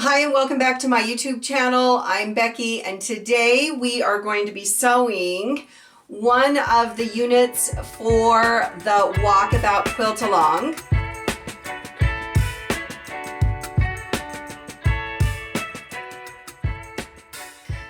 Hi and welcome back to my YouTube channel. I'm Becky and today we are going to be sewing one of the units for the Walkabout Quilt-a-long.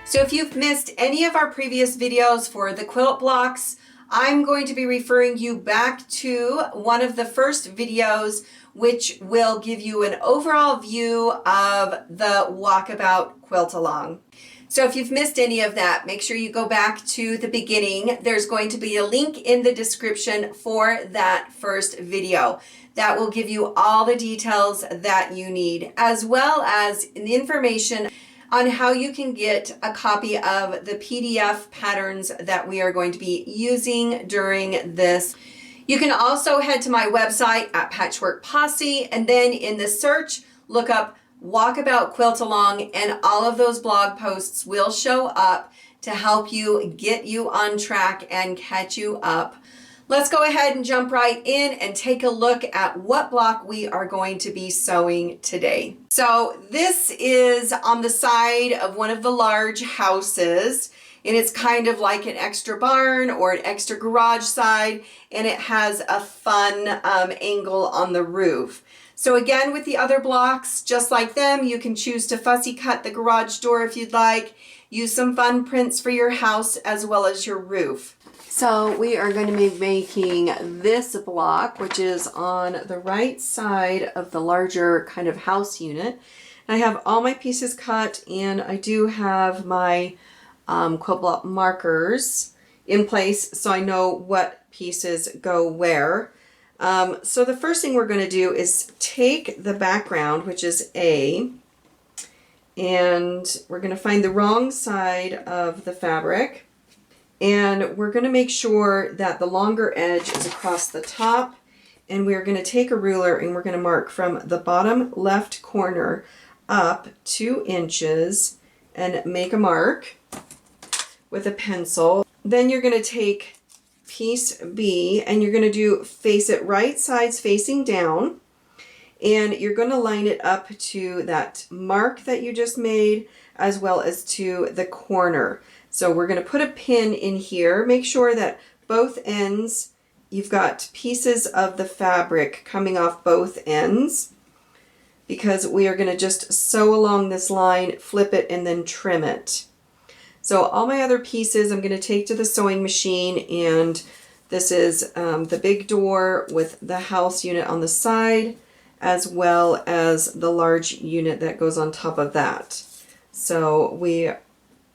So if you've missed any of our previous videos for the quilt blocks, I'm going to be referring you back to one of the first videos which will give you an overall view of the Walkabout Quilt-a-long. So if you've missed any of that, make sure you go back to the beginning. There's going to be a link in the description for that first video. That will give you all the details that you need, as well as the information on how you can get a copy of the PDF patterns that we are going to be using during this. You can also head to my website at Patchwork Posse, and then in the search, look up Walkabout Quilt-a-long, and all of those blog posts will show up to help you get you on track and catch you up. Let's go ahead and jump right in and take a look at what block we are going to be sewing today. So this is on the side of one of the large houses, and it's kind of like an extra barn or an extra garage side, and it has a fun angle on the roof. So again, with the other blocks, just like them, you can choose to fussy cut the garage door if you'd like, use some fun prints for your house as well as your roof. So we are going to be making this block, which is on the right side of the larger kind of house unit. I have all my pieces cut, and I do have my quilt block markers in place so I know what pieces go where. So the first thing we're going to do is take the background, which is A, and we're going to find the wrong side of the fabric. And we're going to make sure that the longer edge is across the top, and we're going to take a ruler and we're going to mark from the bottom left corner up 2 inches and make a mark with a pencil. Then you're going to take piece B and you're going to face it right sides facing down, and you're going to line it up to that mark that you just made as well as to the corner. So we're going to put a pin in here. Make sure that both ends, you've got pieces of the fabric coming off both ends, because we are going to just sew along this line, flip it, and then trim it. So all my other pieces I'm going to take to the sewing machine, and this is the big door with the house unit on the side, as well as the large unit that goes on top of that. So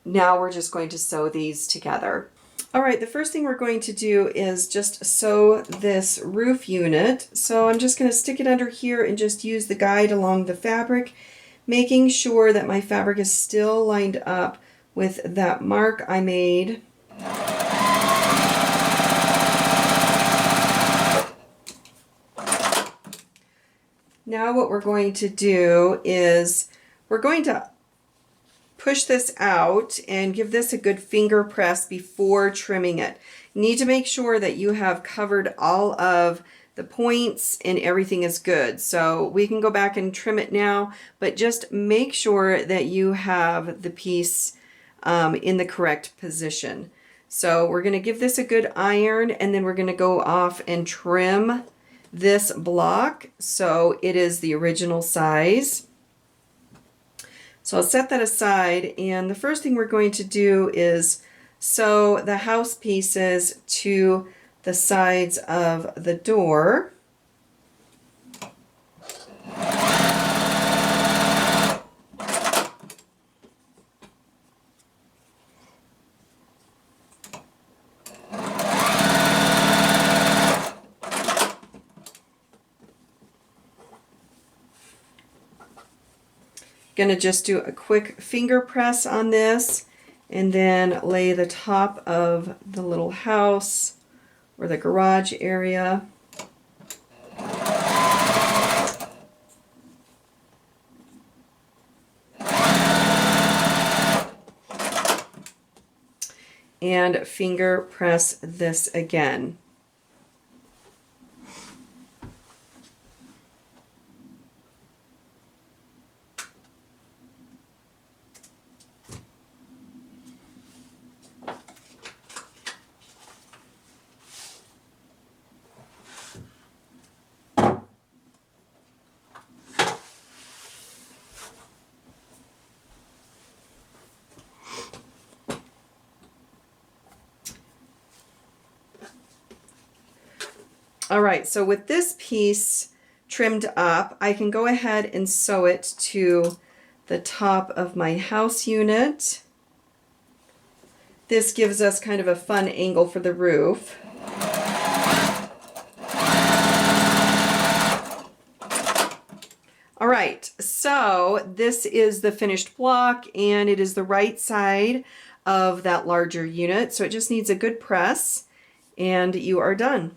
now we're just going to sew these together. All right, the first thing we're going to do is just sew this roof unit. So I'm just going to stick it under here and just use the guide along the fabric, making sure that my fabric is still lined up with that mark I made. Now what we're going to do is we're going to push this out and give this a good finger press before trimming it. You need to make sure that you have covered all of the points and everything is good. So we can go back and trim it now, but just make sure that you have the piece in the correct position. So we're going to give this a good iron, and then we're going to go off and trim this block so it is the original size. So I'll set that aside, and the first thing we're going to do is sew the house pieces to the sides of the door. Going to just do a quick finger press on this and then lay the top of the little house or the garage area. And finger press this again. All right, so with this piece trimmed up, I can go ahead and sew it to the top of my house unit. This gives us kind of a fun angle for the roof. All right, so this is the finished block, and it is the right side of that larger unit, so it just needs a good press, and you are done.